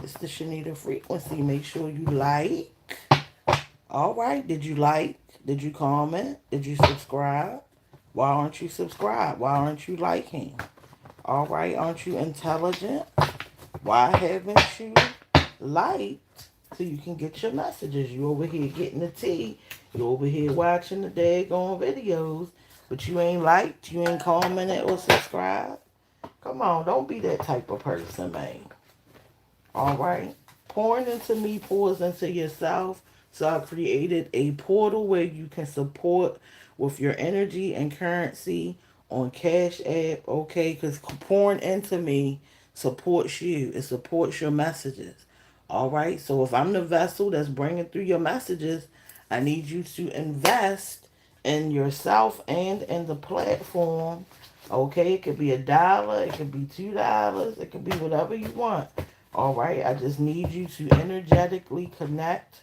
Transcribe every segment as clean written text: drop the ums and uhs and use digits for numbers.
It's the Shenita frequency. Make sure you like. All right. Did you like? Did you comment? Did you subscribe? Why aren't you subscribed? Why aren't you liking? All right. Aren't you intelligent? Why haven't you liked so you can get your messages? You over here getting the tea. You over here watching the daggone videos. But you ain't liked, you ain't commented or subscribed. Come on, don't be that type of person, man. All right. Pouring into me pours into yourself. So I created a portal where you can support with your energy and currency on Cash App, okay? Because pouring into me supports you. It supports your messages. All right. So if I'm the vessel that's bringing through your messages, I need you to invest in yourself and in the platform. Okay. It could be $1. It could be $2. It could be whatever you want. All right. I just need you to energetically connect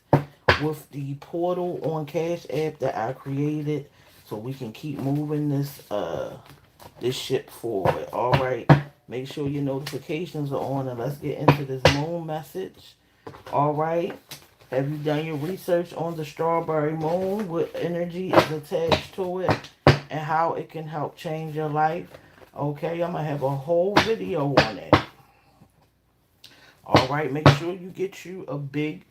with the portal on Cash App that I created so we can keep moving this ship forward. All right. Make sure your notifications are on and let's get into this moon message. All right. Have you done your research on the strawberry moon? What energy is attached to it and how it can help change your life? Okay, I'm going to have a whole video on it. All right, make sure you get you a big,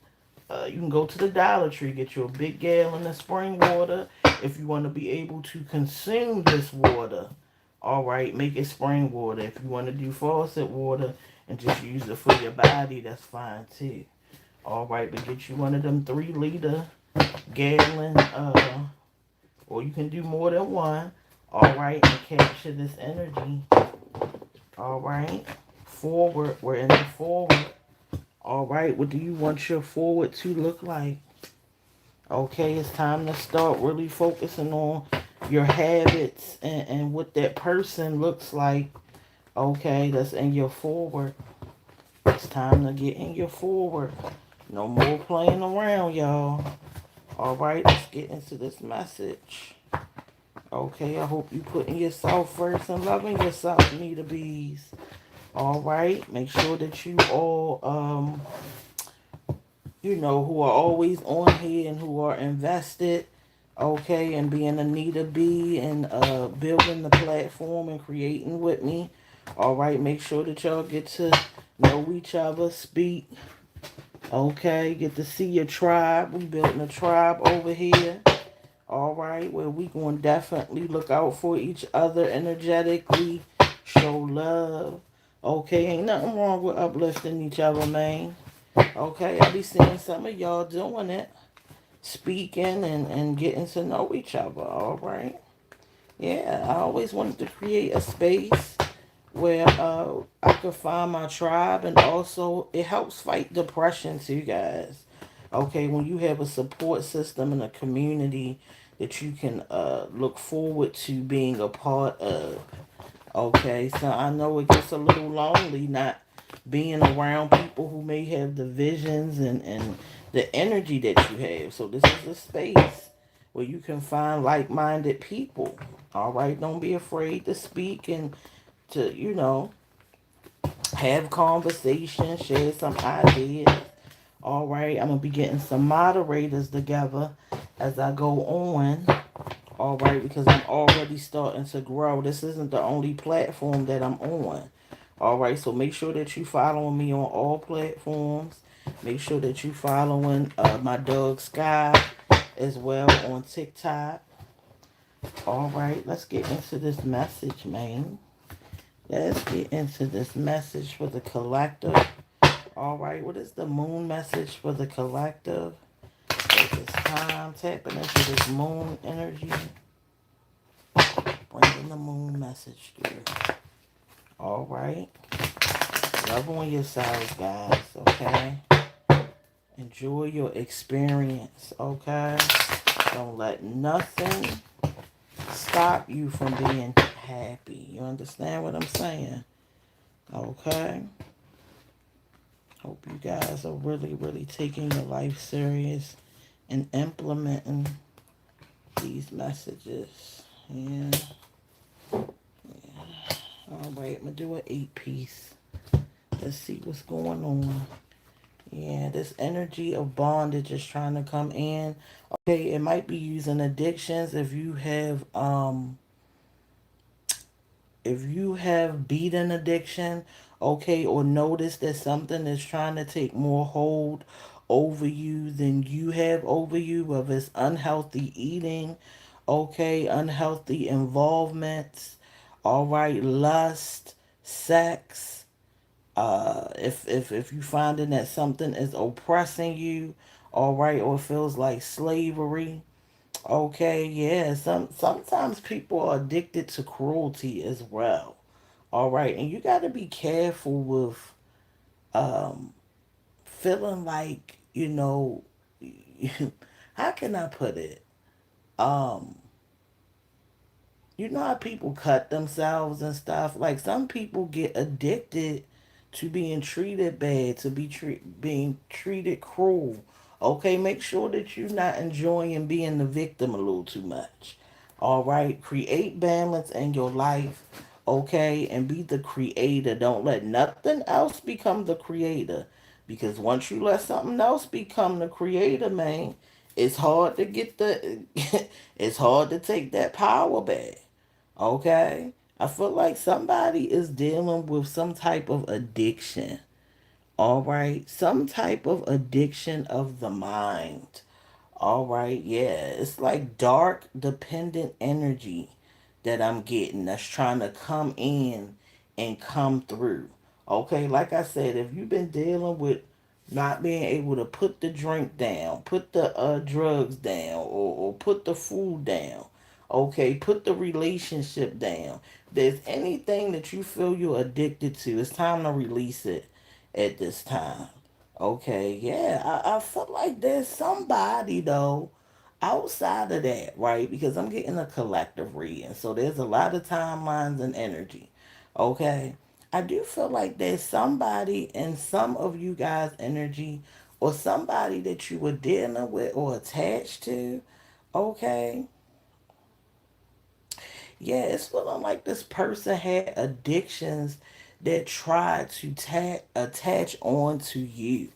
you can go to the Dollar Tree, get you a big gallon of spring water if you want to be able to consume this water. All right, make it spring water. If you want to do faucet water and just use it for your body, that's fine too. All right, but get you one of them 3 liter gallon, or you can do more than one. All right, and capture this energy. All right, forward. We're in the forward. All right, what do you want your forward to look like? Okay, it's time to start really focusing on your habits and what that person looks like. Okay, that's in your forward. It's time to get in your forward. No more playing around, y'all. All right, let's get into this message. Okay, I hope you putting yourself first and loving yourself, Nita Bees. All right, make sure that you all, who are always on here and who are invested, okay, and being a Nita Bee and building the platform and creating with me. All right, make sure that y'all get to know each other, speak. Okay, get to see your tribe. We building a tribe over here. All right, where we going to definitely look out for each other energetically, show love. Okay, ain't nothing wrong with uplifting each other, man. Okay, I be seeing some of y'all doing it, speaking and getting to know each other. All right. Yeah, I always wanted to create a space where I could find my tribe, and also it helps fight depression too, guys. Okay, when you have a support system and a community that you can look forward to being a part of. Okay, so I know it gets a little lonely not being around people who may have the visions and the energy that you have. So this is a space where you can find like-minded people. All right, don't be afraid to speak and to, have conversations, share some ideas. All right, I'm going to be getting some moderators together as I go on. All right, because I'm already starting to grow. This isn't the only platform that I'm on. All right, so make sure that you following me on all platforms. Make sure that you following my dog Skhye as well on TikTok. All right, let's get into this message, man. Let's get into this message for the collective. All right, what is the moon message for the collective? At this time, tapping into this moon energy, bringing the moon message through. All right, love on yourselves, guys. Okay, enjoy your experience. Okay, don't let nothing stop you from being happy. You understand what I'm saying? Okay. Hope you guys are really, really taking your life serious and implementing these messages. Yeah. Yeah. All right, I'm going to do an 8-piece. Let's see what's going on. Yeah, this energy of bondage is trying to come in. Okay, it might be using addictions if you have beaten addiction, okay, or notice that something is trying to take more hold over you than you have over you, whether it's unhealthy eating, okay, unhealthy involvements, all right, lust, sex, if you finding that something is oppressing you, all right, or feels like slavery, okay, yeah, sometimes people are addicted to cruelty as well. All right, and you got to be careful with um feeling like, how can I put it? Um you know how people cut themselves and stuff? Like some people get addicted to being treated bad, to being treated cruel. Okay, make sure that you're not enjoying being the victim a little too much. All right, create balance in your life. Okay, and be the creator. Don't let nothing else become the creator. Because once you let something else become the creator, man, it's hard to get it's hard to take that power back. Okay? I feel like somebody is dealing with some type of addiction. All right? Some type of addiction of the mind. All right, yeah. It's like dark dependent energy that I'm getting that's trying to come in and come through. Okay, like I said, if you've been dealing with not being able to put the drink down, put the drugs down, or put the food down, okay, put the relationship down. There's anything that you feel you're addicted to, it's time to release it at this time. Okay, yeah, I feel like there's somebody though outside of that, right? Because I'm getting a collective reading, so there's a lot of timelines and energy. Okay, I do feel like there's somebody in some of you guys' energy, or somebody that you were dealing with or attached to. Okay, yeah, it's feeling like this person had addictions that tried to attach on to you.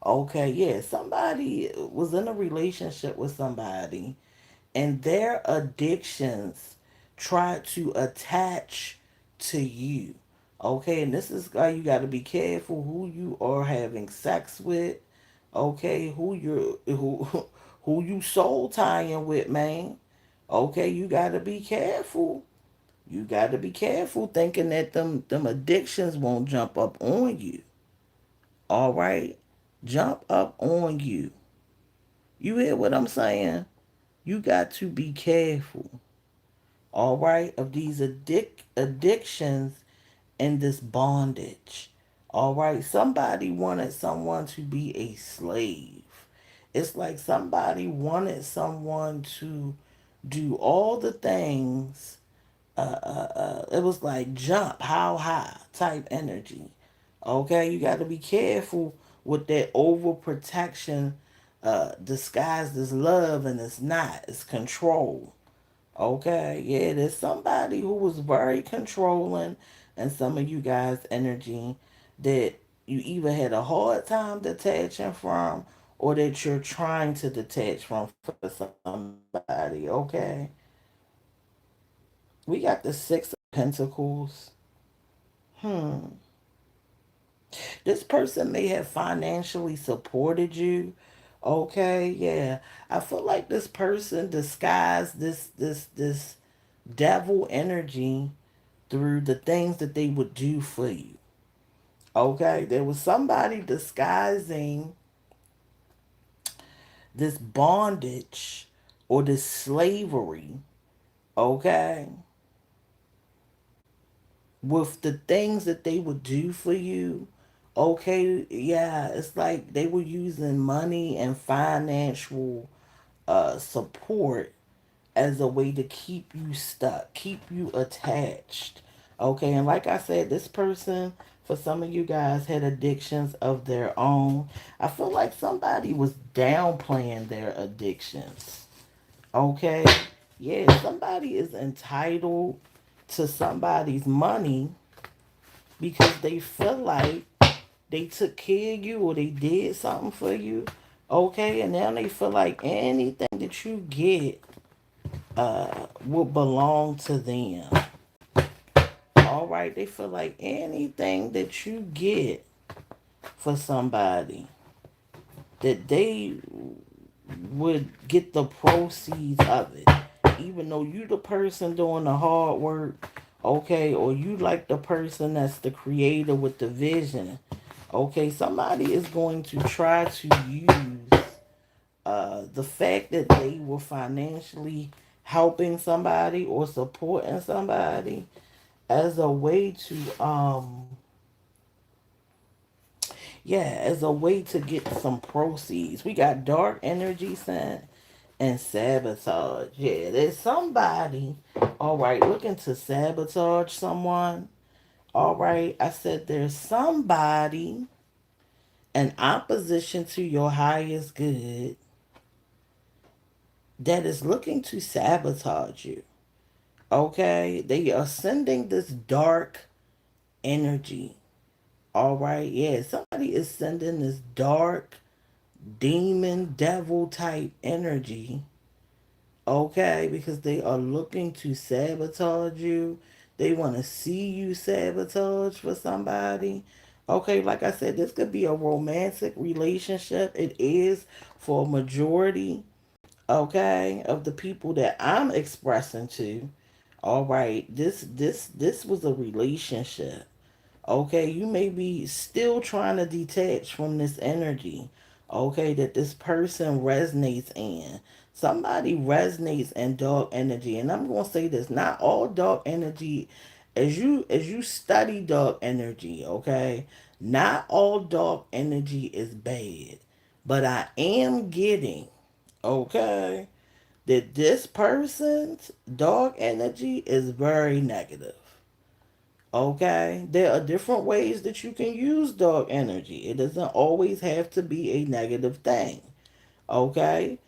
Okay, yeah, somebody was in a relationship with somebody and their addictions tried to attach to you. Okay, and this is why you got to be careful who you are having sex with. Okay, who you soul tying with, man. Okay, you got to be careful. You got to be careful thinking that them addictions won't jump up on you. All right, jump up on you. You hear what I'm saying? You got to be careful, all right, of these addictions and this bondage. All right, somebody wanted someone to be a slave. It's like somebody wanted someone to do all the things. It was like jump, how high type energy. Okay, you got to be careful with that overprotection disguised as love, and it's not. It's control. Okay, yeah, there's somebody who was very controlling, and some of you guys' energy that you either had a hard time detaching from, or that you're trying to detach from for somebody. Okay, we got the Six of Pentacles. Hmm. This person may have financially supported you. Okay, yeah. I feel like this person disguised this devil energy through the things that they would do for you. Okay, there was somebody disguising this bondage or this slavery, okay, with the things that they would do for you. Okay, yeah, it's like they were using money and financial support as a way to keep you stuck, keep you attached. Okay, and like I said, this person, for some of you guys, had addictions of their own. I feel like somebody was downplaying their addictions. Okay, yeah, somebody is entitled to somebody's money because they feel like they took care of you or they did something for you. Okay, and now they feel like anything that you get will belong to them. All right, they feel like anything that you get for somebody, that they would get the proceeds of it. Even though you the person doing the hard work, okay, or you like the person that's the creator with the vision, okay, somebody is going to try to use the fact that they were financially helping somebody or supporting somebody as a way to as a way to get some proceeds. We got dark energy sent and sabotage. Yeah, there's somebody, all right, looking to sabotage someone. All right, I said there's somebody in opposition to your highest good that is looking to sabotage you. Okay, they are sending this dark energy. All right, yeah, somebody is sending this dark demon devil type energy, okay, because they are looking to sabotage you. They want to see you sabotage for somebody. Okay, like I said, this could be a romantic relationship. It is for a majority, okay, of the people that I'm expressing to. All right, this was a relationship. Okay, you may be still trying to detach from this energy, okay, that this person resonates in. Somebody resonates in dark energy, and I'm gonna say this: not all dark energy, as you study dark energy, okay, not all dark energy is bad, but I am getting, okay, that this person's dark energy is very negative. Okay, there are different ways that you can use dark energy. It doesn't always have to be a negative thing. Okay,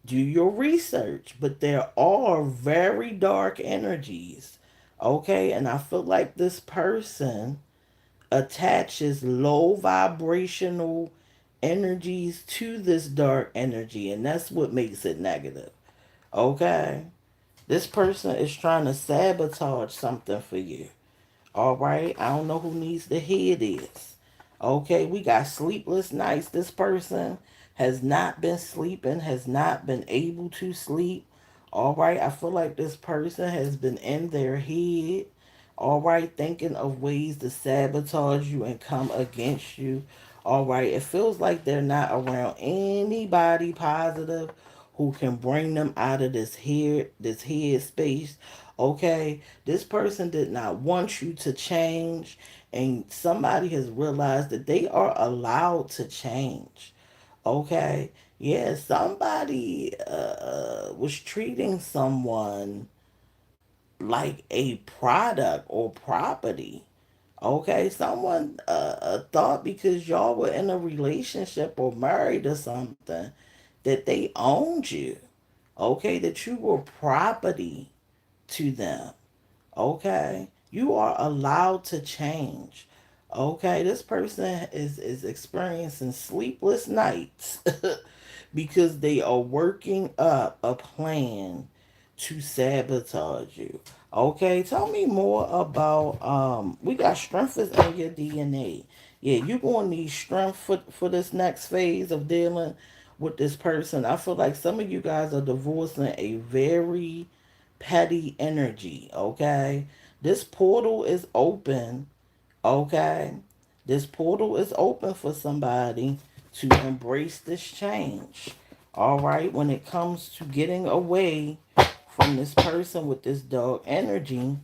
do your research, but there are very dark energies. Okay, and I feel like this person attaches low vibrational energies to this dark energy, and that's what makes it negative. Okay, this person is trying to sabotage something for you. All right. I don't know who needs to hear this. Okay. We got sleepless nights. This person has not been sleeping, has not been able to sleep. All right. I feel like this person has been in their head. All right. Thinking of ways to sabotage you and come against you. All right. It feels like they're not around anybody positive who can bring them out of this head space. Okay, this person did not want you to change, and somebody has realized that they are allowed to change. Okay, yeah, somebody was treating someone like a product or property. Okay, someone thought because y'all were in a relationship or married or something that they owned you. Okay, that you were property to them. Okay, you are allowed to change. Okay, this person is experiencing sleepless nights because they are working up a plan to sabotage you. Okay, tell me more about we got strength is in your DNA. Yeah, you're gonna need strength for this next phase of dealing with this person. I feel like some of you guys are divorcing a very petty energy, okay? This portal is open, okay? This portal is open for somebody to embrace this change, all right? When it comes to getting away from this person with this dog energy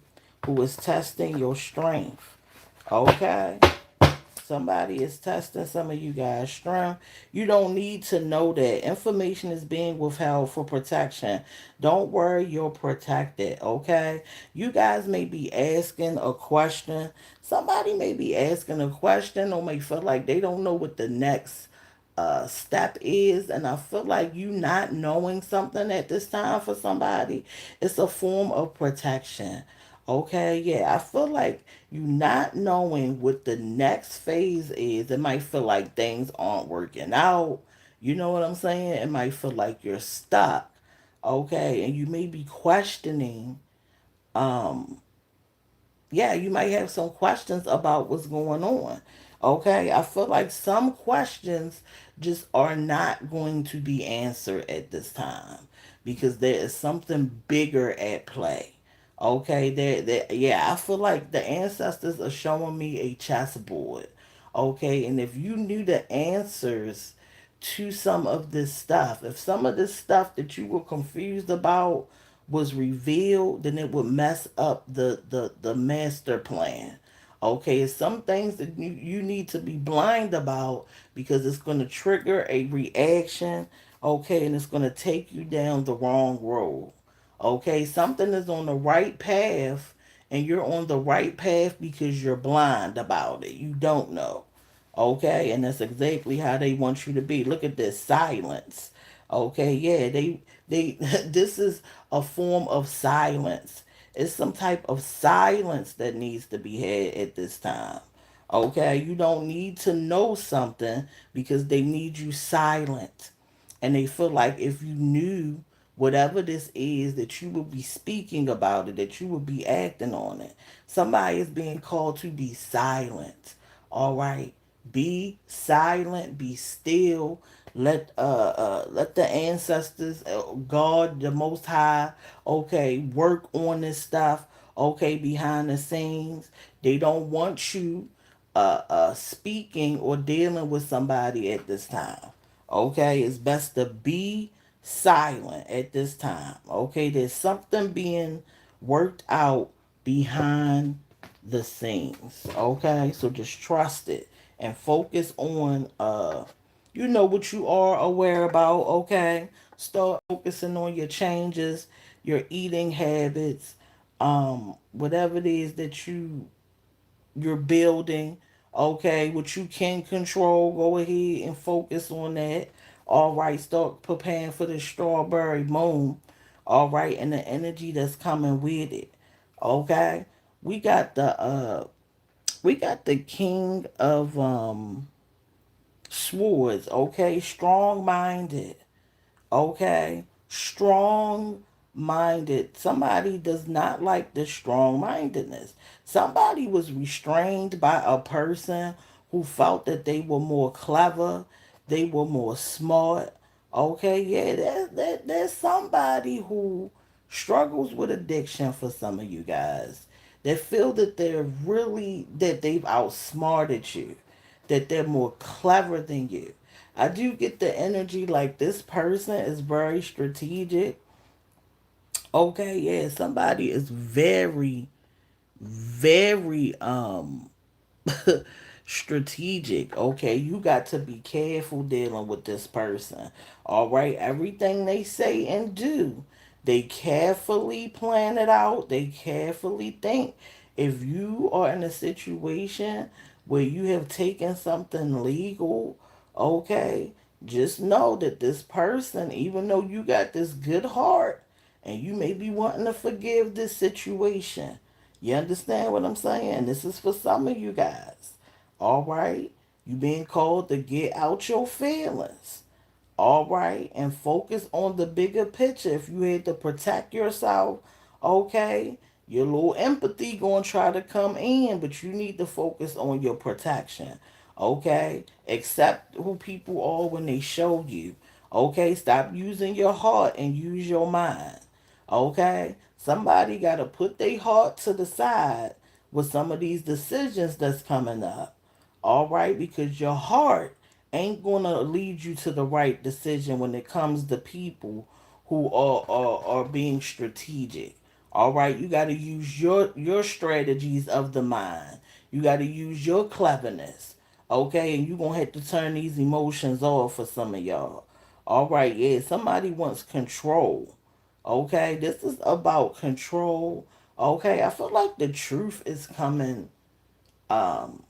who is testing your strength, okay? Somebody is testing some of you guys' strength. You don't need to know that. Information is being withheld for protection. Don't worry, you're protected, okay? You guys may be asking a question. Somebody may be asking a question or may feel like they don't know what the next step is. And I feel like you not knowing something at this time for somebody, it's a form of protection. Okay, yeah, I feel like you not knowing what the next phase is, it might feel like things aren't working out. You know what I'm saying? It might feel like you're stuck. Okay, and you may be questioning, um, yeah, you might have some questions about what's going on. Okay, I feel like some questions just are not going to be answered at this time because there is something bigger at play. Okay, yeah, I feel like the ancestors are showing me a chessboard. Okay, and if you knew the answers to some of this stuff, if some of this stuff that you were confused about was revealed, then it would mess up the master plan. Okay, it's some things that you need to be blind about because it's going to trigger a reaction. Okay, and it's going to take you down the wrong road. Okay, something is on the right path and you're on the right path because you're blind about it. You don't know. Okay, and that's exactly how they want you to be. Look at this silence. Okay, yeah, they this is a form of silence. It's some type of silence that needs to be had at this time. Okay, you don't need to know something because they need you silent. And they feel like if you knew whatever this is, that you would be speaking about it, that you would be acting on it. Somebody is being called to be silent. All right, be silent, be still. Let the ancestors, God, the Most High, okay, work on this stuff. Okay, behind the scenes, they don't want you speaking or dealing with somebody at this time. Okay, it's best to be silent at this time. Okay, there's something being worked out behind the scenes. Okay, so just trust it and focus on you know what you are aware about. Okay, start focusing on your changes, your eating habits, whatever it is that you're building. Okay, what you can control, go ahead and focus on that. All right, start preparing for the strawberry moon. All right, and the energy that's coming with it. Okay, we got the king of swords. Okay, strong minded. Okay, strong minded. Somebody does not like the strong mindedness. Somebody was restrained by a person who felt that they were more clever, they were more smart. Okay, yeah, there's somebody who struggles with addiction for some of you guys that feel that that they've outsmarted you, that they're more clever than you. I do get the energy like this person is very strategic. Okay, yeah, somebody is very strategic. Okay, you got to be careful dealing with this person. All right, everything they say and do, they carefully plan it out, they carefully think. If you are in a situation where you have taken something legal, okay, just know that this person, even though you got this good heart and you may be wanting to forgive this situation, you understand what I'm saying? This is for some of you guys. All right? You being called to get out your feelings. All right? And focus on the bigger picture. If you had to protect yourself, okay? Your little empathy going to try to come in, but you need to focus on your protection. Okay? Accept who people are when they show you. Okay? Stop using your heart and use your mind. Okay? Somebody got to put their heart to the side with some of these decisions that's coming up. All right? Because your heart ain't going to lead you to the right decision when it comes to people who are being strategic. All right? You got to use your strategies of the mind. You got to use your cleverness. Okay? And you're going to have to turn these emotions off for some of y'all. All right, yeah, somebody wants control. Okay, this is about control. Okay, I feel like the truth um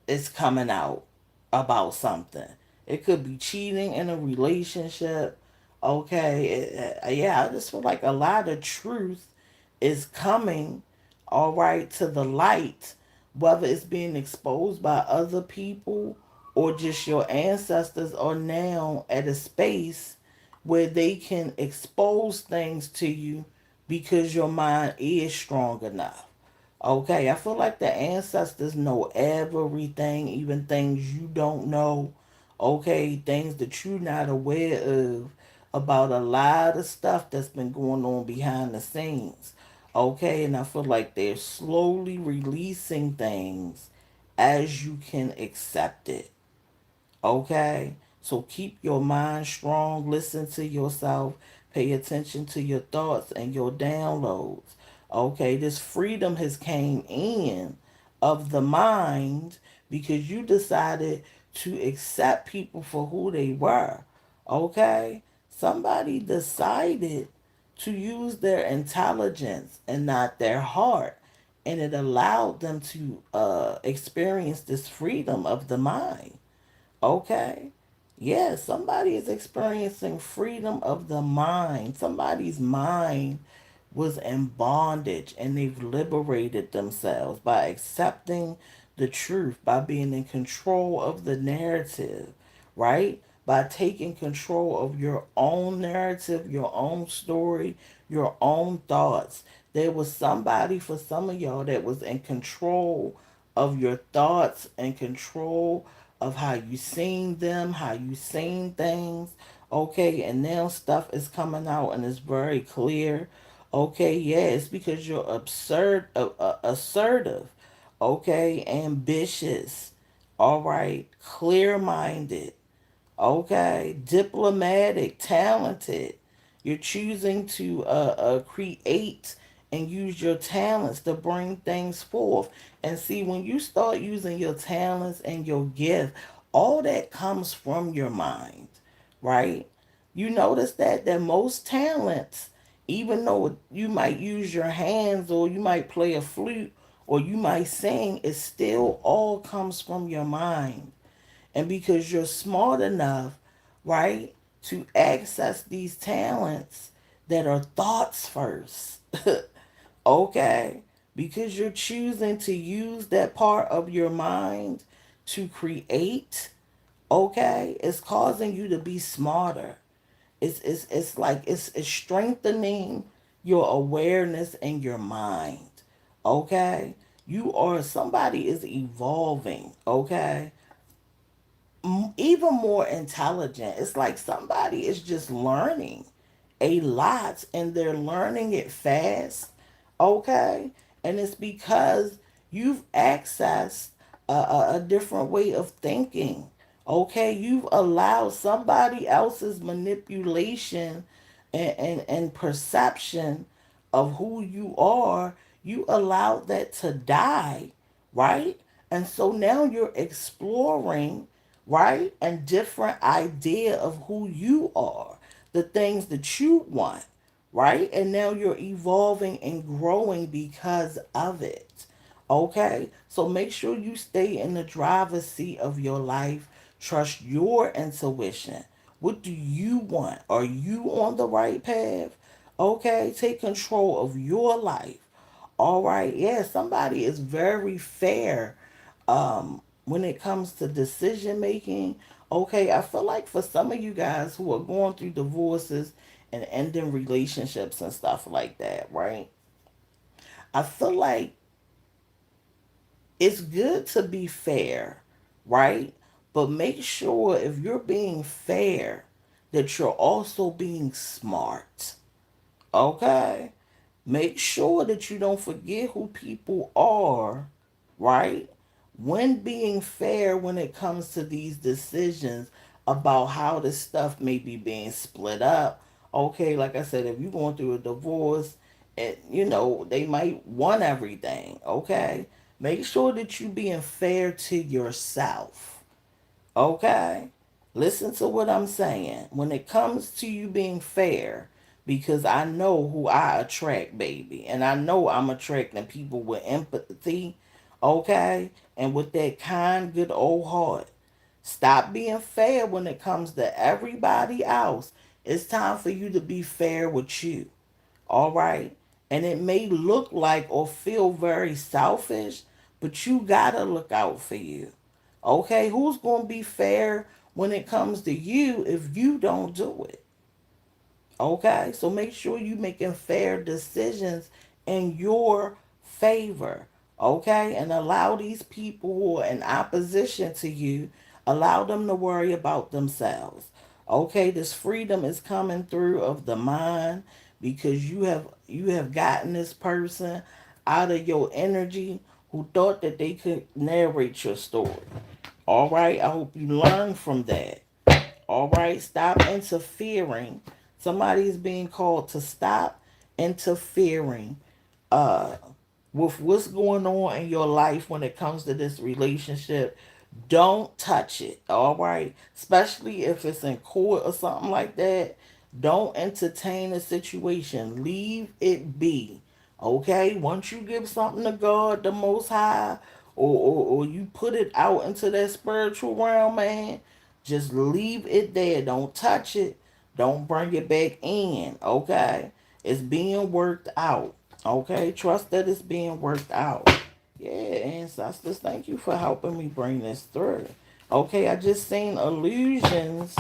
is coming out about something. It could be cheating in a relationship. Okay, yeah, I just feel like a lot of truth is coming all right, to the light, whether it's being exposed by other people or just your ancestors are now at a space where they can expose things to you because your mind is strong enough. Okay, I feel like the ancestors know everything, even things you don't know. Okay, things that you're not aware of about a lot of stuff that's been going on behind the scenes. Okay, and I feel like they're slowly releasing things as you can accept it. Okay? So keep your mind strong, listen to yourself, pay attention to your thoughts and your downloads. Okay? This freedom has came in of the mind because you decided to accept people for who they were. Okay? Somebody decided to use their intelligence and not their heart. And it allowed them to experience this freedom of the mind. Okay. Yeah, somebody is experiencing freedom of the mind. Somebody's mind was in bondage and they've liberated themselves by accepting the truth, by being in control of the narrative, right? By taking control of your own narrative, your own story, your own thoughts. There was somebody for some of y'all that was in control of your thoughts and control of how you seen them, how you seen things. Okay, and now stuff is coming out and it's very clear. Okay, yeah, it's because you're assertive. Okay, ambitious. All right, clear minded. Okay, diplomatic, talented. You're choosing to create and use your talents to bring things forth. And see, when you start using your talents and your gift, all that comes from your mind, right? You notice that most talents, even though you might use your hands or you might play a flute or you might sing, it still all comes from your mind. And because you're smart enough, right, to access these talents that are thoughts first, okay, because you're choosing to use that part of your mind to create, okay, it's causing you to be smarter. It's like it's strengthening your awareness and your mind, okay? You are somebody is evolving, okay? Even more intelligent. It's like somebody is just learning a lot and they're learning it fast. Okay? And it's because you've accessed a different way of thinking. Okay? You've allowed somebody else's manipulation and perception of who you are. You allowed that to die, right? And so now you're exploring, right? And different idea of who you are, the things that you want, right? And now you're evolving and growing because of it. Okay? So make sure you stay in the driver's seat of your life. Trust your intuition. What do you want? Are you on the right path? Okay? Take control of your life. All right. Yeah, somebody is very fair when it comes to decision making. Okay, I feel like for some of you guys who are going through divorces and ending relationships and stuff like that, right? I feel like it's good to be fair, right? But make sure if you're being fair that you're also being smart. Okay? Make sure that you don't forget who people are, right? When being fair when it comes to these decisions about how this stuff may be being split up. Okay, like I said, if you're going through a divorce and they might want everything, okay? Make sure that you being fair to yourself. Okay? Listen to what I'm saying. When it comes to you being fair, because I know who I attract, baby. And I know I'm attracting people with empathy, okay? And with that kind, good old heart. Stop being fair when it comes to everybody else. It's time for you to be fair with you. All right? And it may look like or feel very selfish, but you gotta look out for you. Okay, who's gonna be fair when it comes to you if you don't do it? Okay, so make sure you making fair decisions in your favor. Okay, and allow these people who are in opposition to you, allow them to worry about themselves. Okay, this freedom is coming through of the mind because you have gotten this person out of your energy who thought that they could narrate your story. All right, I hope you learn from that. All right, stop interfering. Somebody is being called to stop interfering uh with what's going on in your life when it comes to this relationship. Don't touch it, all right? Especially if it's in court or something like that. Don't entertain a situation. Leave it be. Okay? Once you give something to God, the Most High, or you put it out into that spiritual realm, man, just leave it there. Don't touch it. Don't bring it back in. Okay? It's being worked out. Okay? Trust that it's being worked out. Yeah, ancestors, thank you for helping me bring this through. Okay, I just seen illusions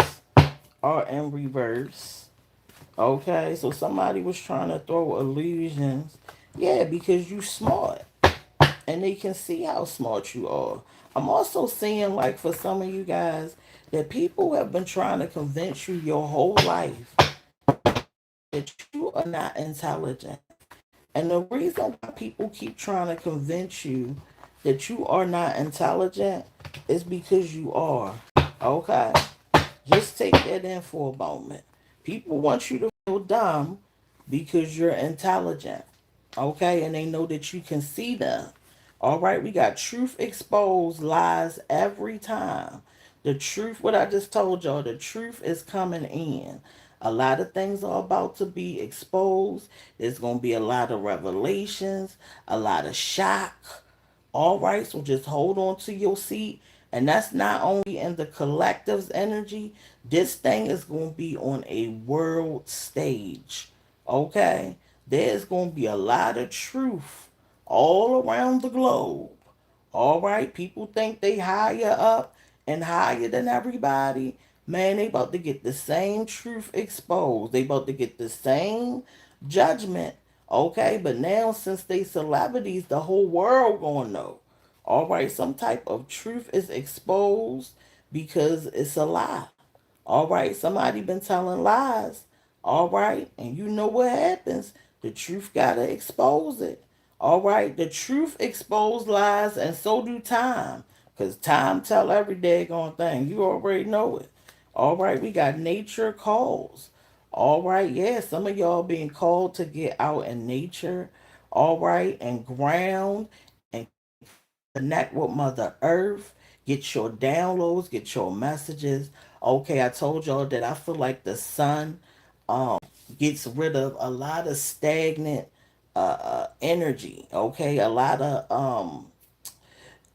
are in reverse. Okay, so somebody was trying to throw illusions. Yeah, because you smart and they can see how smart you are. I'm also seeing, like, for some of you guys, that people have been trying to convince you your whole life that you are not intelligent. And the reason why people keep trying to convince you that you are not intelligent is because you are. Okay? Just take that in for a moment. People want you to feel dumb because you're intelligent. Okay? And they know that you can see them. All right? We got truth exposed lies every time. The truth, what I just told y'all, the truth is coming in. A lot of things are about to be exposed. There's going to be a lot of revelations, a lot of shock. All right, so just hold on to your seat. And that's not only in the collective's energy, this thing is going to be on a world stage. Okay? There's going to be a lot of truth all around the globe. All right? People think they higher up and higher than everybody. Man, they about to get the same truth exposed. They about to get the same judgment. Okay, but now since they celebrities, the whole world gonna know. All right, some type of truth is exposed because it's a lie. All right, somebody been telling lies. All right, and you know what happens. The truth gotta expose it. All right, the truth expose lies, and so do time. Cause time tell every daggone thing. You already know it. All right, we got nature calls. All right, yeah, some of y'all being called to get out in nature. All right, and ground and connect with Mother Earth. Get your downloads, get your messages. Okay, I told y'all that I feel like the sun gets rid of a lot of stagnant energy. Okay, a lot of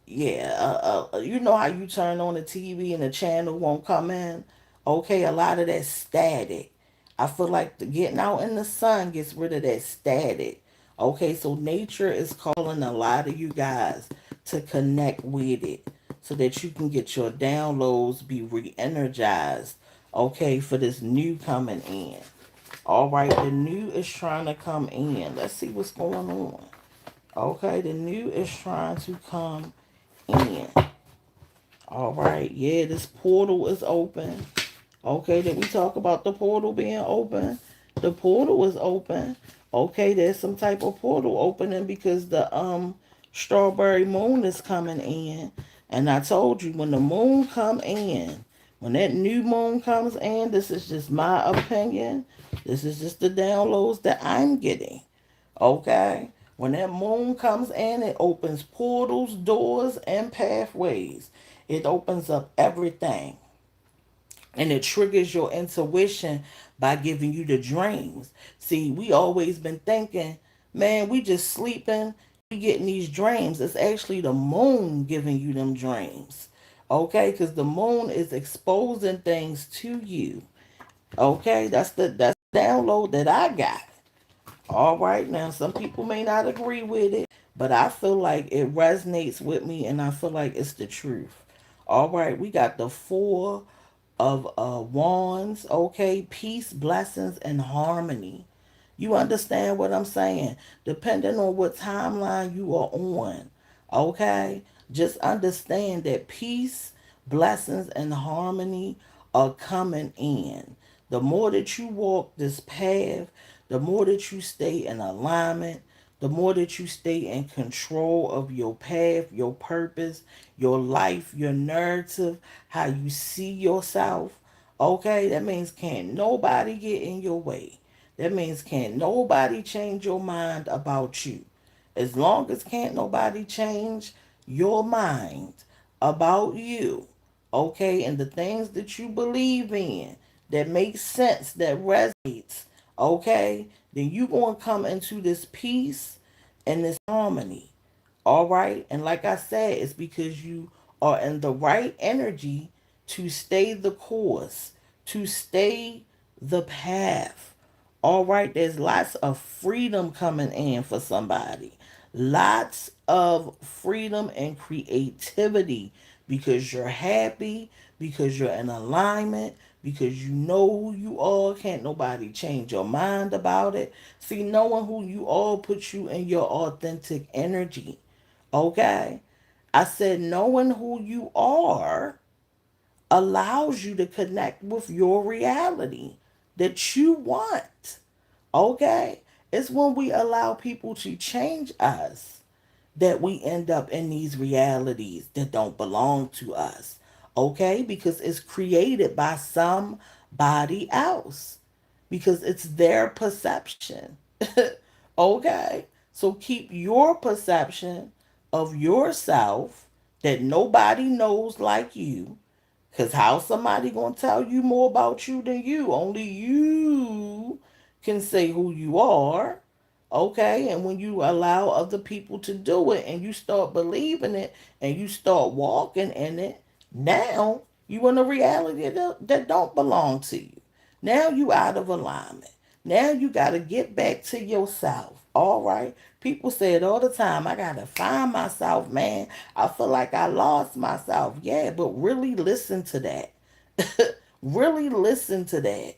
yeah, you know how you turn on the TV and the channel won't come in? Okay, a lot of that static. I feel like getting out in the sun gets rid of that static. Okay, so nature is calling a lot of you guys to connect with it so that you can get your downloads be re-energized. Okay, for this new coming in. All right, the new is trying to come in. Let's see what's going on. Okay, the new is trying to come in. All right, yeah, this portal is open. Okay, did we talk about the portal being open? The portal is open. Okay, there's some type of portal opening because the strawberry moon is coming in. And I told you when the moon come in, when that new moon comes in, this is just my opinion. This is just the downloads that I'm getting. Okay? When that moon comes in, it opens portals, doors, and pathways. It opens up everything. And it triggers your intuition by giving you the dreams. See, we always been thinking, man, we just sleeping, we getting these dreams. It's actually the moon giving you them dreams. Okay? Because the moon is exposing things to you. Okay? That's the download that I got. All right, now some people may not agree with it, but I feel like it resonates with me and I feel like it's the truth. All right, we got the four of wands, okay? Peace, blessings, and harmony. You understand what I'm saying? Depending on what timeline you are on, okay? Just understand that peace, blessings, and harmony are coming in. The more that you walk this path, the more that you stay in alignment, the more that you stay in control of your path, your purpose, your life, your narrative, how you see yourself. Okay, that means can't nobody get in your way. That means can't nobody change your mind about you. As long as can't nobody change your mind about you, okay, and the things that you believe in that make sense, that resonates, okay, then you going to come into this peace and this harmony. All right. And like I said, it's because you are in the right energy to stay the course, to stay the path. All right. There's lots of freedom coming in for somebody. Lots of freedom and creativity because you're happy, because you're in alignment, because you know who you are. Can't nobody change your mind about it. See, knowing who you are puts you in your authentic energy. Okay? I said knowing who you are allows you to connect with your reality that you want. Okay? It's when we allow people to change us that we end up in these realities that don't belong to us. Okay? Because it's created by somebody else. Because it's their perception. Okay? So keep your perception of yourself that nobody knows like you. Because how somebody going to tell you more about you than you? Only you can say who you are. Okay, and when you allow other people to do it and you start believing it and you start walking in it, now you in a reality that don't belong to you. Now you out of alignment. Now you got to get back to yourself. All right. People say it all the time. I got to find myself, man. I feel like I lost myself. Yeah, but really listen to that. Really listen to that.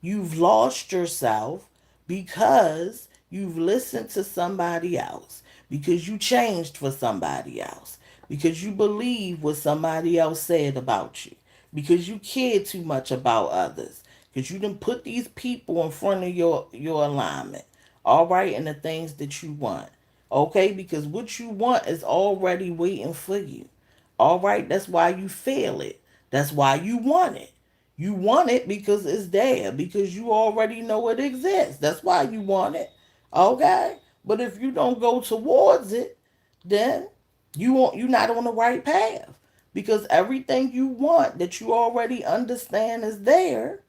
You've lost yourself because you've listened to somebody else, because you changed for somebody else, because you believe what somebody else said about you, because you care too much about others, because you didn't put these people in front of your alignment, all right, and the things that you want, okay, because what you want is already waiting for you, all right. That's why you feel it. That's why you want it. You want it because it's there, because you already know it exists. That's why you want it. Okay? But if you don't go towards it, then you're not on the right path. Because everything you want that you already understand is there,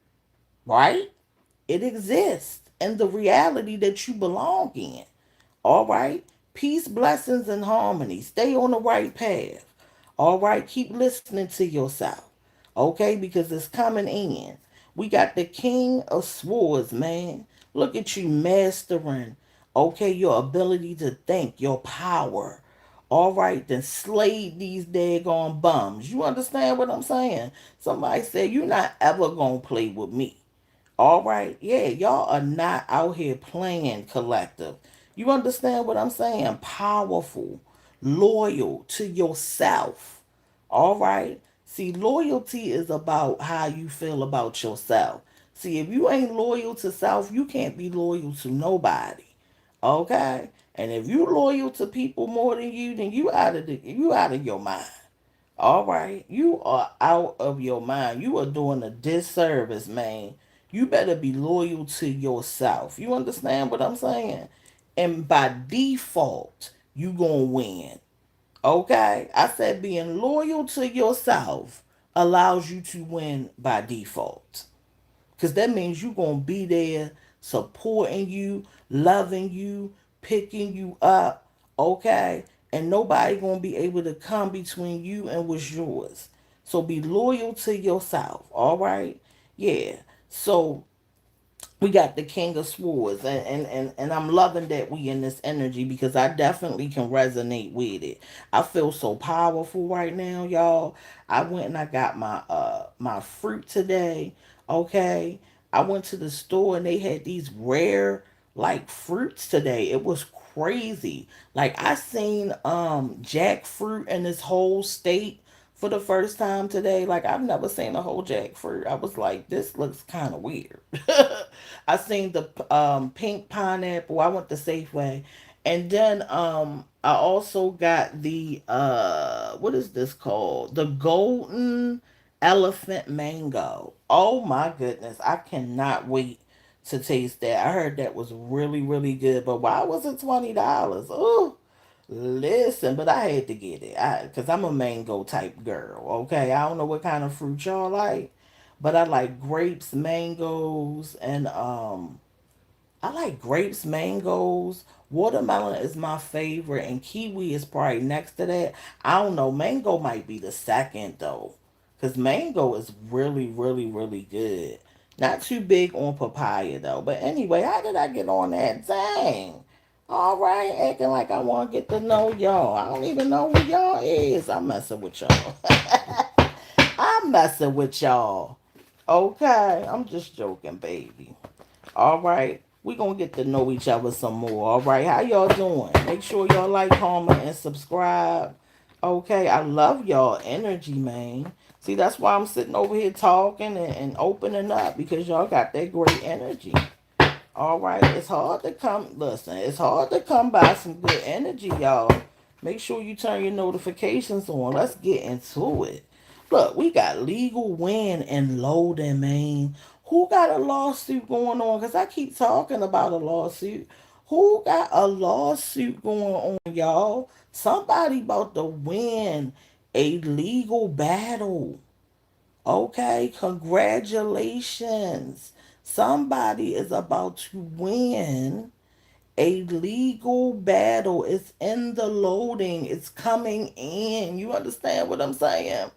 right? It exists in the reality that you belong in. All right? Peace, blessings, and harmony. Stay on the right path. All right? Keep listening to yourself. Okay? Because it's coming in. We got the King of Swords, man. Look at you mastering, okay, your ability to think, your power. All right, then slay these daggone bums. You understand what I'm saying? Somebody said, you're not ever going to play with me. All right. Yeah, y'all are not out here playing collective. You understand what I'm saying? Powerful, loyal to yourself. All right. See, loyalty is about how you feel about yourself. See, if you ain't loyal to self, you can't be loyal to nobody. Okay? And if you loyal to people more than you, then you out of your mind. All right, you are out of your mind. You are doing a disservice, man. You better be loyal to yourself. You understand what I'm saying? And by default, you gonna win. Okay? I said being loyal to yourself allows you to win by default. Because that means you're going to be there supporting you, loving you, picking you up, okay? And nobody going to be able to come between you and what's yours. So be loyal to yourself, all right? Yeah. So we got the King of Swords, and I'm loving that we in this energy because I definitely can resonate with it. I feel so powerful right now, y'all. I went and I got my fruit today. Okay, I went to the store and they had these rare like fruits today. It was crazy. Like I seen jackfruit in this whole state for the first time today. Like I've never seen a whole jackfruit. I was like, this looks kind of weird. I seen the pink pineapple. I went to Safeway, and then I also got the what is this called? The golden elephant mango. Oh my goodness, I cannot wait to taste that. I heard that was really really good. But why was it $20? Oh, listen, but I had to get it. Cause I'm a mango type girl. Okay, I don't know what kind of fruit y'all like, but I like grapes, mangoes, and I like grapes, mangoes. Watermelon is my favorite, and kiwi is probably next to that. I don't know. Mango might be the second though, cause mango is really, really, really good. Not too big on papaya though. But anyway, how did I get on that? Dang. All right, acting like I want to get to know y'all. I don't even know who y'all is. I'm messing with y'all. I'm messing with y'all. Okay, I'm just joking, baby. All right. We gonna get to know each other some more. All right. How y'all doing? Make sure y'all like, comment, and subscribe. Okay. I love y'all energy, man. See, that's why I'm sitting over here talking and opening up because y'all got that great energy. All right. It's hard to come. Listen, it's hard to come by some good energy, y'all. Make sure you turn your notifications on. Let's get into it. Look, we got legal win and loading, man. Who got a lawsuit going on? Because I keep talking about a lawsuit. Who got a lawsuit going on, y'all? Somebody about to win a legal battle. Okay, congratulations. Somebody is about to win a legal battle. It's in the loading, it's coming in. You understand what I'm saying?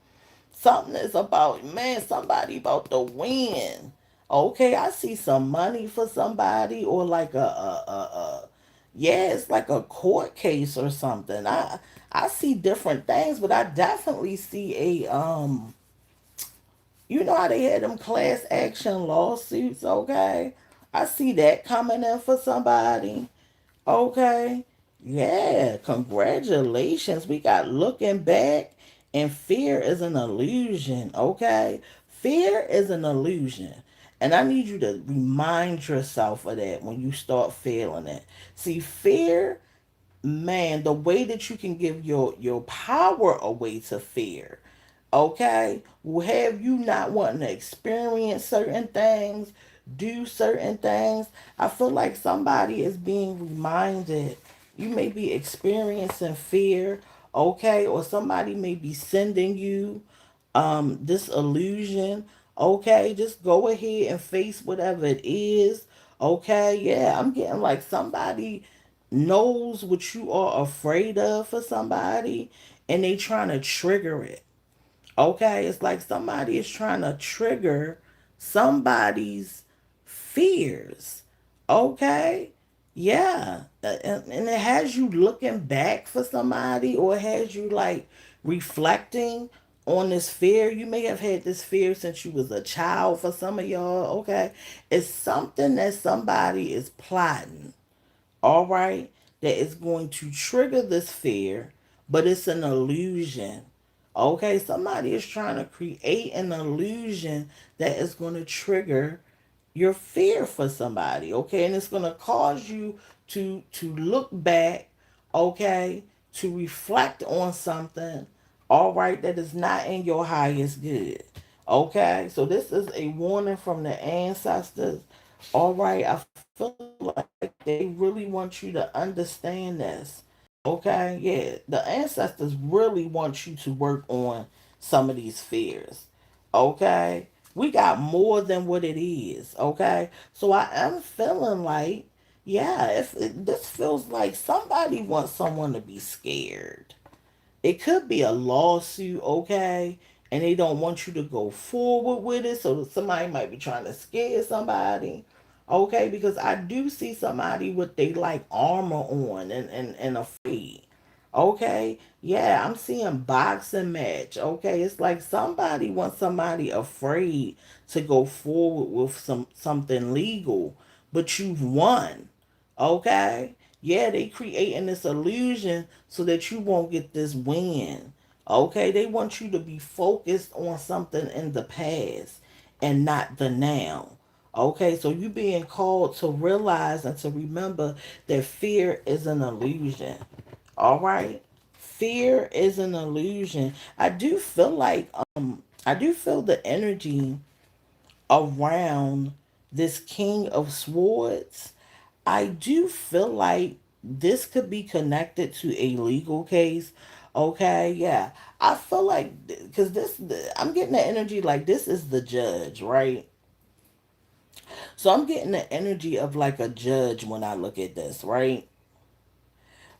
Something is about, man, somebody about to win. Okay, I see some money for somebody or like yeah, it's like a court case or something. I see different things, but I definitely see a you know how they had them class action lawsuits, okay? I see that coming in for somebody. Okay. Yeah, congratulations. We got looking back, and fear is an illusion. Okay. Fear is an illusion. And I need you to remind yourself of that when you start feeling it. See, fear, man, the way that you can give your power away to fear, okay, will have you not wanting to experience certain things, do certain things. I feel like somebody is being reminded you may be experiencing fear, okay, or somebody may be sending you this illusion. Okay, just go ahead and face whatever it is. Okay, yeah, I'm getting like somebody knows what you are afraid of for somebody and they trying to trigger it. Okay, it's like somebody is trying to trigger somebody's fears. Okay, yeah, and it has you looking back for somebody, or it has you like reflecting on this fear. You may have had this fear since you was a child for some of y'all. Okay, it's something that somebody is plotting, all right, that is going to trigger this fear, but it's an illusion. Okay, somebody is trying to create an illusion that is going to trigger your fear for somebody, okay, and it's going to cause you to look back, okay, to reflect on something, all right, that is not in your highest good. Okay, so this is a warning from the ancestors. All right, I feel like they really want you to understand this. Okay, yeah, the ancestors really want you to work on some of these fears. Okay, we got more than what it is. Okay, so I am feeling like, yeah, if this feels like somebody wants someone to be scared. It could be a lawsuit, okay, and they don't want you to go forward with it, so somebody might be trying to scare somebody. Okay, because I do see somebody with they like armor on and afraid. Okay, yeah, I'm seeing boxing match. Okay, it's like somebody wants somebody afraid to go forward with something legal, but you've won. Okay, yeah, they creating this illusion so that you won't get this win. Okay, they want you to be focused on something in the past and not the now. Okay, so you being called to realize and to remember that fear is an illusion. All right? Fear is an illusion. I do feel the energy around this King of Swords. I do feel like this could be connected to a legal case. Okay, yeah. I feel like because I'm getting the energy like this is the judge, right? So I'm getting the energy of like a judge when I look at this, right?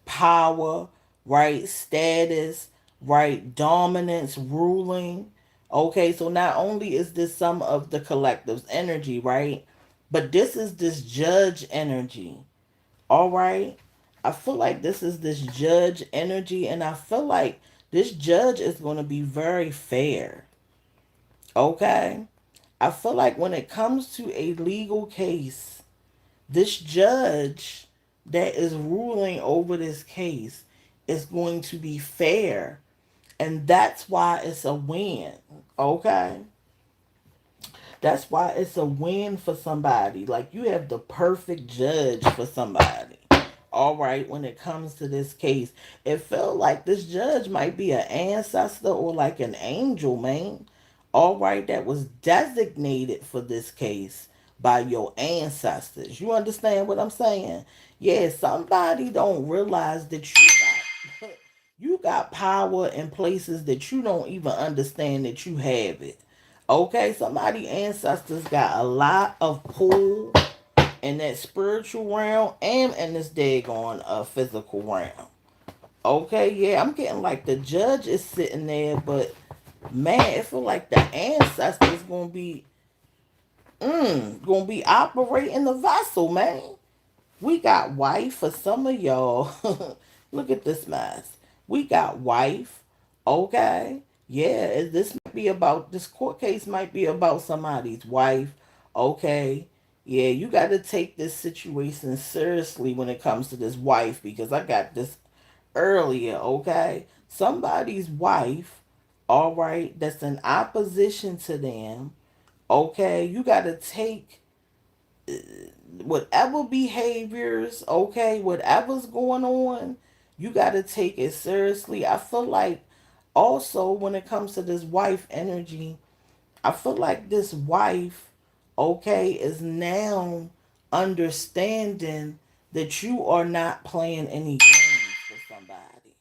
Power, right? Status, right? Dominance, ruling. Okay, so not only is this some of the collective's energy, right? But this is this judge energy. All right. I feel like this is this judge energy, and I feel like this judge is going to be very fair. Okay. I feel like when it comes to a legal case, this judge that is ruling over this case is going to be fair. And that's why it's a win. Okay? That's why it's a win for somebody. Like you have the perfect judge for somebody. All right, when it comes to this case, it felt like this judge might be an ancestor or like an angel, man. All right, that was designated for this case by your ancestors. You understand what I'm saying? Yeah, somebody don't realize that got you got power in places that you don't even understand that you have it. Okay, somebody ancestors got a lot of pull in that spiritual realm and in this daggone physical realm. Okay, yeah, I'm getting like the judge is sitting there, but man, it feel like the ancestors gonna be operating the vessel, man. We got wife for some of y'all. Look at this mess. We got wife. Okay. Yeah, this might be about this court case might be about somebody's wife. Okay. Yeah, you got to take this situation seriously when it comes to this wife because I got this earlier, okay? Somebody's wife, all right, that's in opposition to them, okay? You got to take whatever behaviors, okay, whatever's going on, you got to take it seriously. I feel like also when it comes to this wife energy, I feel like this wife, okay, is now understanding that you are not playing any games for somebody.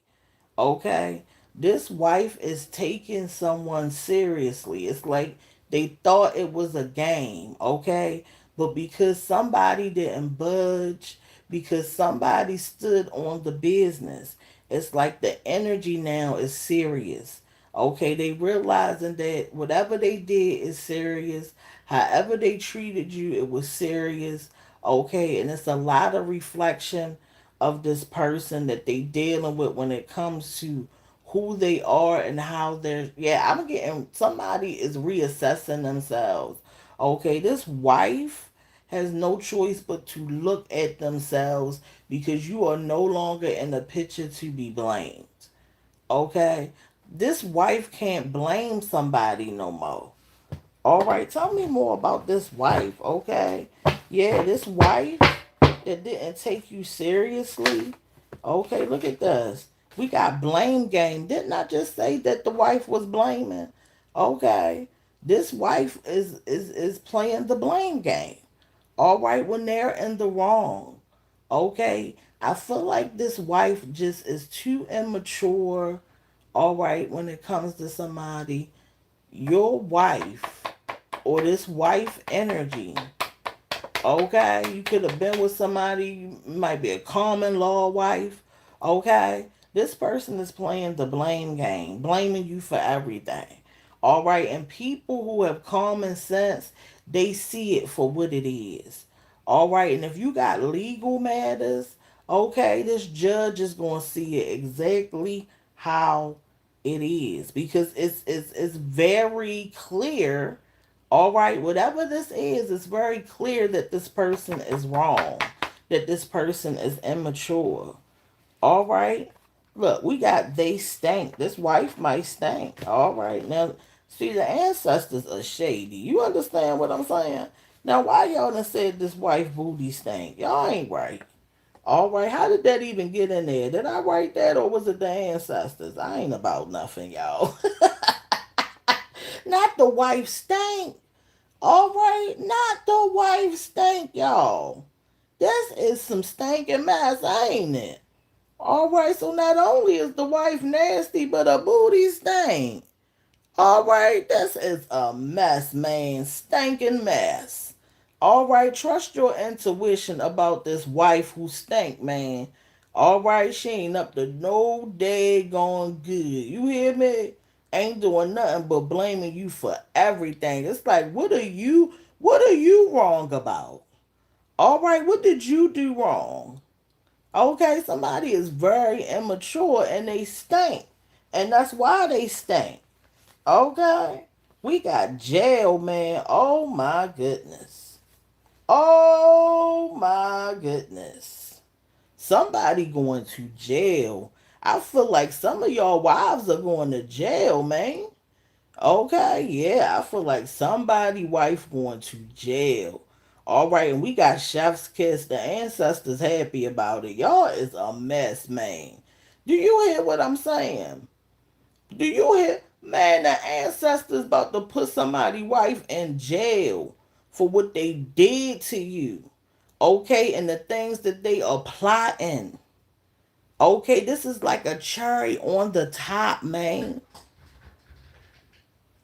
Okay? This wife is taking someone seriously. It's like they thought it was a game, okay? But because somebody didn't budge, because somebody stood on the business, it's like the energy now is serious. Okay, they realizing that whatever they did is serious. However they treated you, it was serious. Okay, and it's a lot of reflection of this person that they dealing with when it comes to who they are and how they're yeah, I'm getting somebody is reassessing themselves. Okay, this wife has no choice but to look at themselves because you are no longer in the picture to be blamed. Okay? This wife can't blame somebody no more. All right, tell me more about this wife, okay? Yeah, this wife that didn't take you seriously. Okay, look at this. We got blame game. Didn't I just say that the wife was blaming? Okay. This wife is playing the blame game. All right, when they're in the wrong. Okay. I feel like this wife just is too immature. All right, when it comes to somebody, your wife or this wife energy. Okay, you could have been with somebody, you might be a common law wife. Okay, this person is playing the blame game, blaming you for everything. All right, and people who have common sense, they see it for what it is. All right, and if you got legal matters, okay, this judge is going to see it exactly how it is because it's very clear. All right, whatever this is, it's very clear that this person is wrong, that this person is immature. All right. Look, we got they stank. This wife might stink. All right. Now, see, the ancestors are shady. You understand what I'm saying? Now, why y'all done said this wife booty stank? Y'all ain't right. All right. How did that even get in there? Did I write that or was it the ancestors? I ain't about nothing, y'all. Not the wife stank. All right. Not the wife stank, y'all. This is some stinking mess, ain't it? All right, so not only is the wife nasty, but her booty stink. All right, this is a mess, man. Stinking mess. All right, trust your intuition about this wife who stink, man. All right, she ain't up to no daggone good. You hear me? Ain't doing nothing but blaming you for everything. It's like, what are you wrong about? All right, what did you do wrong? Okay, somebody is very immature and they stink. And that's why they stink. Okay? We got jail, man. Oh my goodness. Oh my goodness. Somebody going to jail. I feel like some of y'all wives are going to jail, man. Okay, yeah, I feel like somebody wife going to jail. All right, and we got chef's kiss. The ancestors happy about it. Y'all is a mess, man. Do you hear what I'm saying? Do you hear? Man, the ancestors about to put somebody wife in jail for what they did to you. Okay, and the things that they are plotting. Okay, this is like a cherry on the top, man.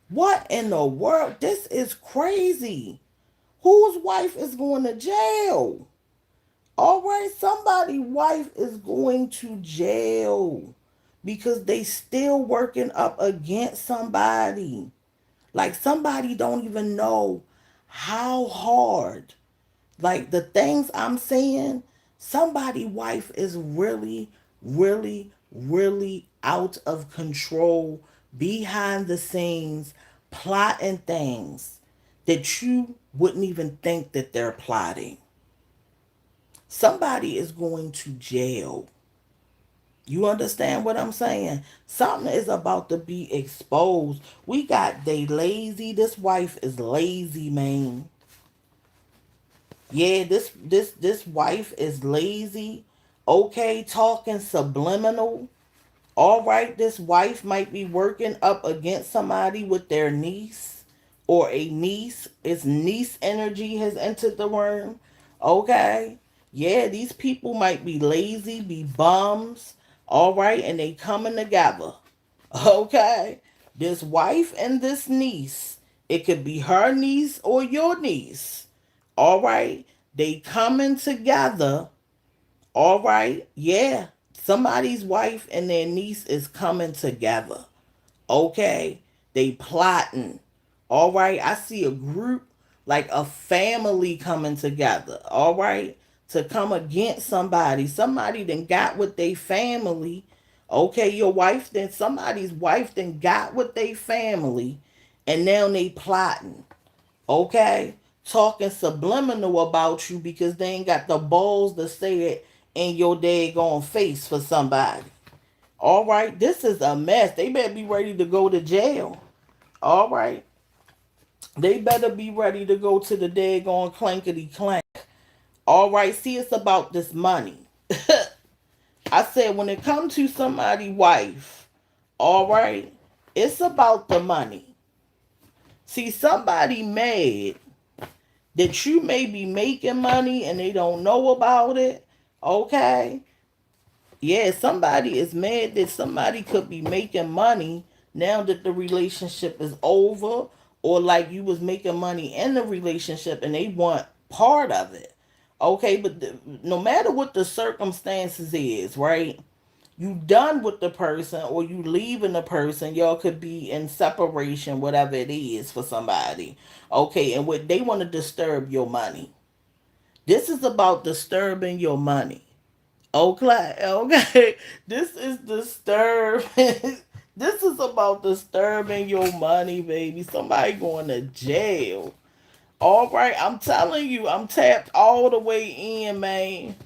What in the world? This is crazy. Whose wife is going to jail? All right, somebody's wife is going to jail because they still working up against somebody. Like somebody don't even know how hard. Like the things I'm saying, somebody wife is really, really, really out of control behind the scenes, plotting things that you wouldn't even think that they're plotting. Somebody is going to jail. You understand what I'm saying? Something is about to be exposed. We got they lazy. This wife is lazy, man. Yeah, this wife is lazy. Okay, talking subliminal. All right, this wife might be working up against somebody with their niece or a niece. It's niece energy has entered the room. Okay. Yeah, these people might be lazy, be bums. All right, and they coming together. Okay. This wife and this niece. It could be her niece or your niece. All right. They coming together. All right. Yeah. Somebody's wife and their niece is coming together. Okay. They plotting. All right. I see a group, like a family coming together. All right. To come against somebody. Somebody then got with their family. Okay. Your wife then, somebody's wife then got with their family. And now they plotting. Okay? Talking subliminal about you because they ain't got the balls to say it in your daggone face for somebody. All right? This is a mess. They better be ready to go to jail. All right? They better be ready to go to the daggone clankety clank. All right? See, it's about this money. I said when it comes to somebody's wife, all right, it's about the money. See, somebody mad that you may be making money and they don't know about it. Okay. Yeah, somebody is mad that somebody could be making money now that the relationship is over, or like you was making money in the relationship and they want part of it. Okay, but no matter what the circumstances is, right? You done with the person or you leaving the person, y'all could be in separation, whatever it is for somebody. Okay, and what they want to disturb your money. This is about disturbing your money. Okay, okay. This is disturbing. This is about disturbing your money, baby. Somebody going to jail. All right, I'm telling you, I'm tapped all the way in, man.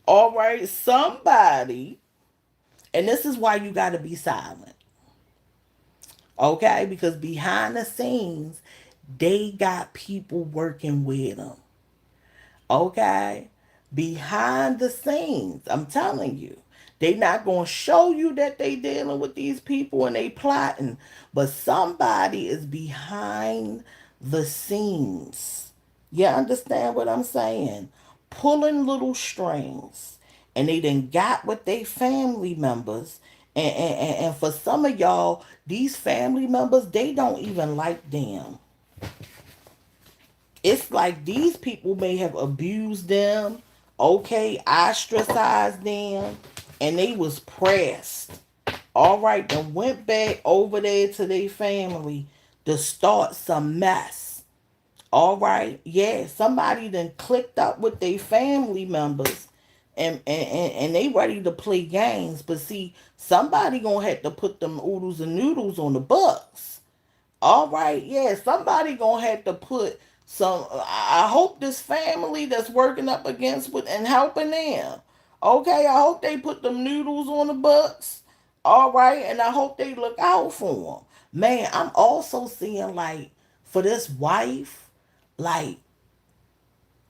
All right, somebody, and this is why you got to be silent, okay? Because behind the scenes, they got people working with them, okay? Behind the scenes, I'm telling you, they not gonna show you that they dealing with these people and they plotting, but somebody is behind the scenes. You understand what I'm saying? Pulling little strings, and they done got with their family members. And for some of y'all, these family members, they don't even like them. It's like these people may have abused them, okay, ostracized them, and they was pressed. All right, then went back over there to their family to start some mess. All right, yeah, somebody then clicked up with their family members, and they ready to play games. But see, somebody gonna have to put them oodles and noodles on the books. All right, yeah, somebody gonna have to put some. I hope this family that's working up against with and helping them. Okay, I hope they put them noodles on the books. All right, and I hope they look out for them. Man, I'm also seeing like for this wife, like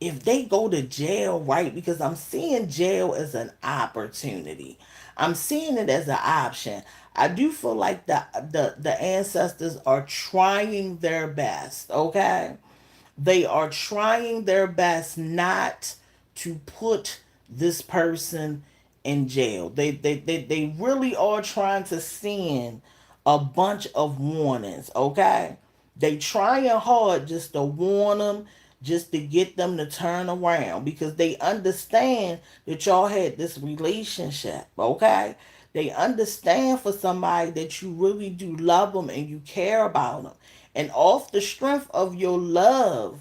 if they go to jail, right? Because I'm seeing jail as an opportunity. I'm seeing it as an option. I do feel like the ancestors are trying their best, okay? They are trying their best not to put this person in jail. They really are trying to send a bunch of warnings, okay? They trying hard just to warn them, just to get them to turn around because they understand that y'all had this relationship, okay? They understand for somebody that you really do love them and you care about them. And off the strength of your love,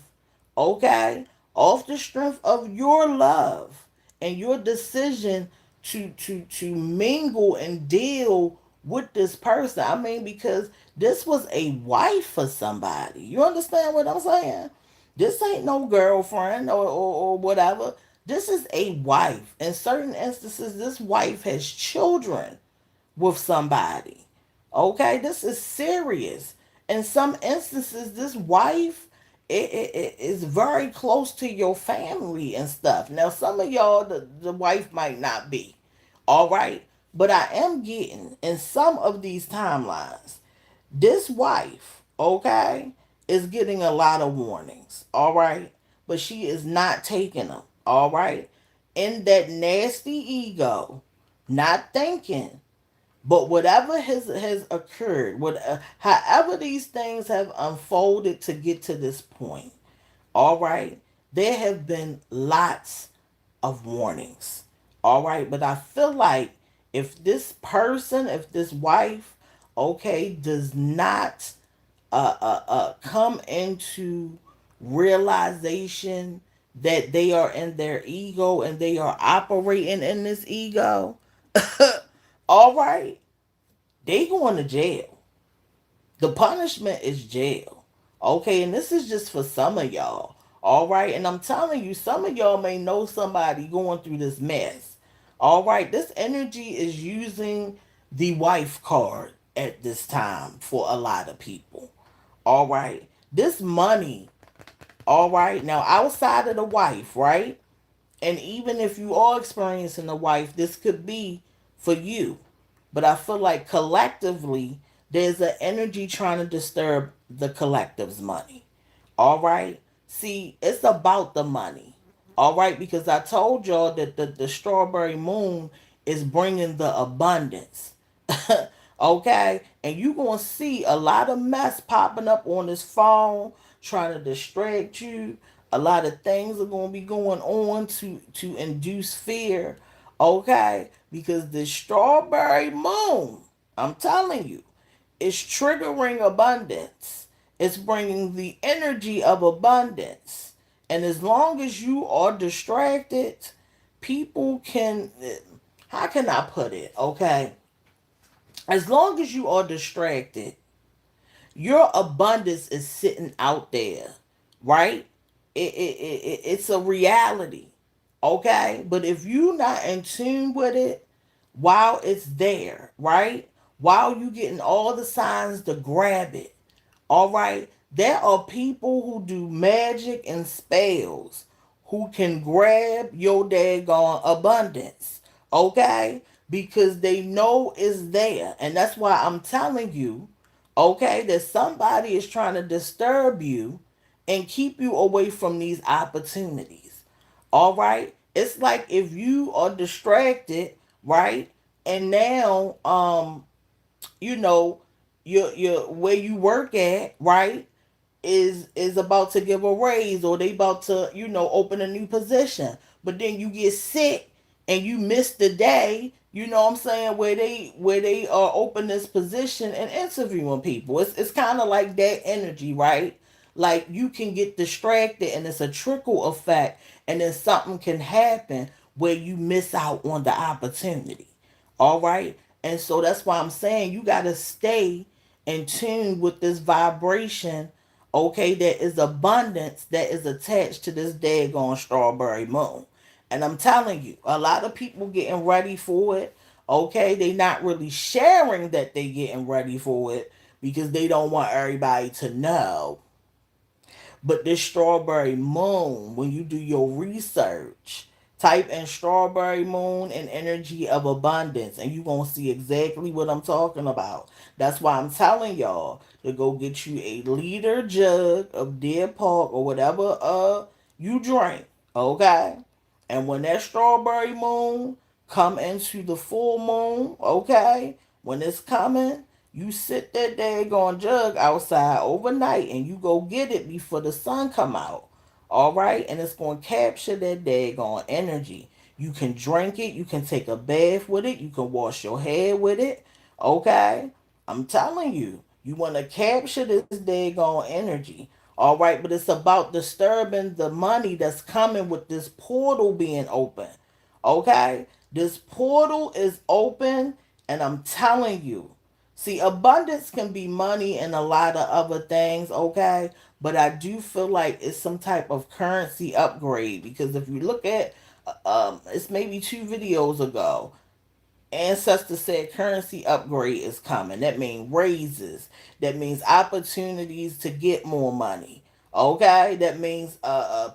okay, off the strength of your love and your decision to mingle and deal with this person. I mean, because this was a wife for somebody. You understand what I'm saying? This ain't no girlfriend or whatever. This is a wife. In certain instances, this wife has children with somebody. Okay, this is serious. In some instances, this wife it is very close to your family and stuff. Now, some of y'all, the wife might not be. All right, but I am getting in some of these timelines, this wife, okay, is getting a lot of warnings. All right, but she is not taking them. All right, in that nasty ego, not thinking but whatever has occurred, however these things have unfolded to get to this point, all right, there have been lots of warnings. All right, but I feel like if this person, if this wife, okay, does not come into realization that they are in their ego and they are operating in this ego, all right, they going to jail. The punishment is jail. Okay, and this is just for some of y'all. All right, and I'm telling you, some of y'all may know somebody going through this mess. All right, this energy is using the wife card at this time for a lot of people. All right, this money, all right, now outside of the wife, right? And even if you are experiencing a wife, this could be for you. But I feel like collectively, there's an energy trying to disturb the collective's money. All right? See, it's about the money. All right? Because I told y'all that the strawberry moon is bringing the abundance. Okay? And you're going to see a lot of mess popping up on this phone, trying to distract you. A lot of things are going to be going on to induce fear. Okay? Because the strawberry moon, I'm telling you, is triggering abundance. It's bringing the energy of abundance. And as long as you are distracted, people can, how can I put it? Okay. As long as you are distracted, your abundance is sitting out there, right? It's a reality, okay? But if you're not in tune with it while it's there, right? While you getting all the signs to grab it, all right? There are people who do magic and spells who can grab your daggone abundance, okay? Because they know it's there. And that's why I'm telling you, okay, that somebody is trying to disturb you and keep you away from these opportunities. All right? It's like if you are distracted, right? And now you know, your where you work at, right, is about to give a raise, or they about to, open a new position. But then you get sick and you miss the day, you know what I'm saying, where they open this position and interviewing people. It's kind of like that energy, right? Like you can get distracted and it's a trickle effect, and then something can happen where you miss out on the opportunity. All right. And so that's why I'm saying you got to stay in tune with this vibration, okay, that is abundance that is attached to this daggone strawberry moon. And I'm telling you, a lot of people getting ready for it, okay? They not really sharing that they getting ready for it because they don't want everybody to know. But this strawberry moon, when you do your research, type in strawberry moon and energy of abundance, and you're going to see exactly what I'm talking about. That's why I'm telling y'all to go get you a liter jug of Deer Park or whatever you drink, okay? And when that strawberry moon come into the full moon, okay, when it's coming, you sit that daggone jug outside overnight and you go get it before the sun come out. All right, and it's going to capture that daggone energy. You can drink it, you can take a bath with it, you can wash your hair with it. Okay, I'm telling you, you want to capture this daggone energy. All right, but it's about disturbing the money that's coming with this portal being open. Okay, this portal is open, and I'm telling you. See, abundance can be money and a lot of other things, okay? But I do feel like it's some type of currency upgrade, because if you look at, it's maybe 2 videos ago, Ancestor said currency upgrade is coming. That means raises. That means opportunities to get more money. Okay? That means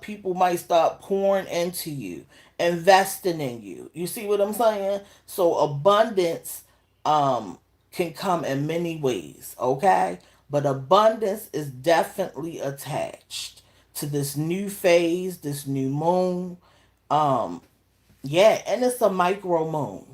people might start pouring into you, investing in you. You see what I'm saying? So abundance can come in many ways. Okay? But abundance is definitely attached to this new phase, this new moon. Um, yeah, and it's a micro moon.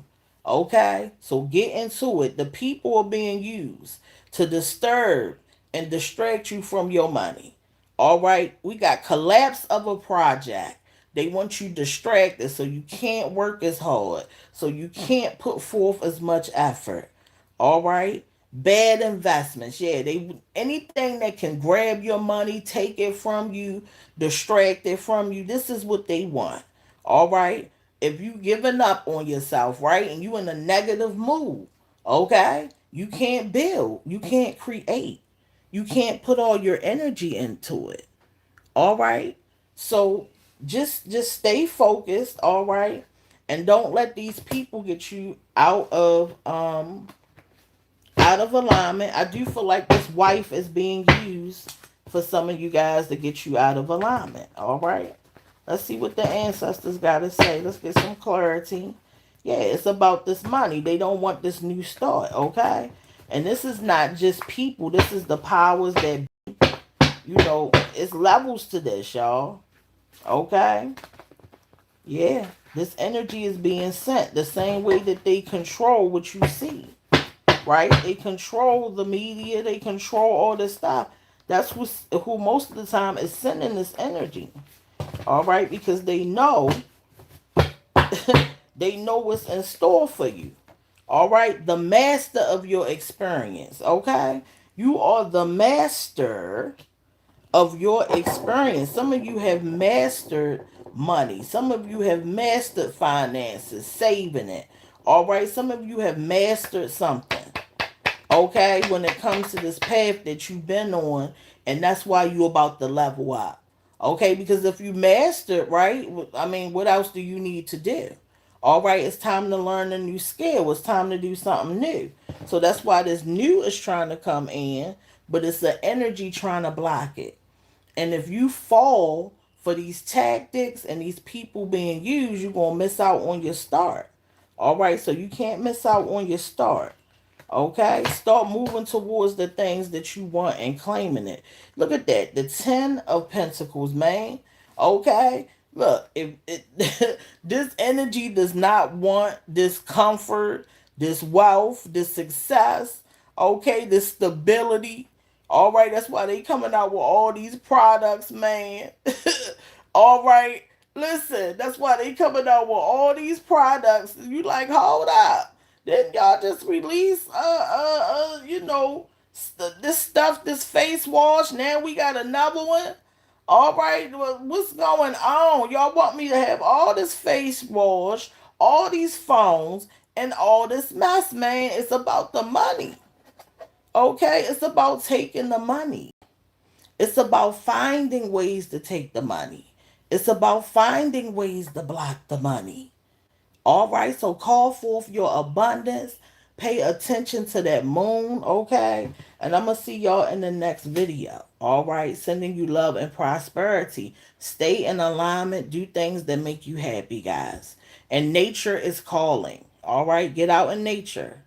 Okay? So get into it. The people are being used to disturb and distract you from your money. All right? We got collapse of a project. They want you distracted so you can't work as hard, so you can't put forth as much effort. All right? Bad investments. Yeah, they anything that can grab your money, take it from you, distract it from you. This is what they want. All right? If you giving up on yourself, right, and you in a negative mood, okay, you can't build, you can't create, you can't put all your energy into it. All right, so just stay focused, all right, and don't let these people get you out of alignment. I do feel like this wife is being used for some of you guys to get you out of alignment. All right. Let's see what the ancestors got to say. Let's get some clarity. Yeah, it's about this money. They don't want this new start. Okay. And this is not just people. This is the powers that, it's levels to this, y'all. Okay. Yeah. This energy is being sent the same way that they control what you see, right? They control the media. They control all this stuff. That's who most of the time is sending this energy. All right, because they know they know what's in store for you. All right, the master of your experience. Okay, you are the master of your experience. Some of you have mastered money. Some of you have mastered finances, saving it. All right. Some of you have mastered something. Okay. When it comes to this path that you've been on, and that's why you're about to level up. Okay. Because if you mastered, right? I mean, what else do you need to do? All right. It's time to learn a new skill. It's time to do something new. So that's why this new is trying to come in, but it's the energy trying to block it. And if you fall for these tactics and these people being used, you're going to miss out on your start. All right, so you can't miss out on your start. Okay, start moving towards the things that you want and claiming it. Look at that, the 10 of Pentacles, man. Okay, look, if it, this energy does not want this comfort, this wealth, this success, okay, this stability. All right, that's why they coming out with all these products, man. All right, listen, that's why they coming out with all these products. You like, hold up. Didn't y'all just release, this stuff, this face wash? Now we got another one. All right, well, what's going on? Y'all want me to have all this face wash, all these phones, and all this mess, man? It's about the money. Okay, it's about taking the money. It's about finding ways to take the money. It's about finding ways to block the money. All right, so call forth your abundance. Pay attention to that moon, okay? And I'm going to see y'all in the next video. All right, sending you love and prosperity. Stay in alignment. Do things that make you happy, guys. And nature is calling. All right, get out in nature.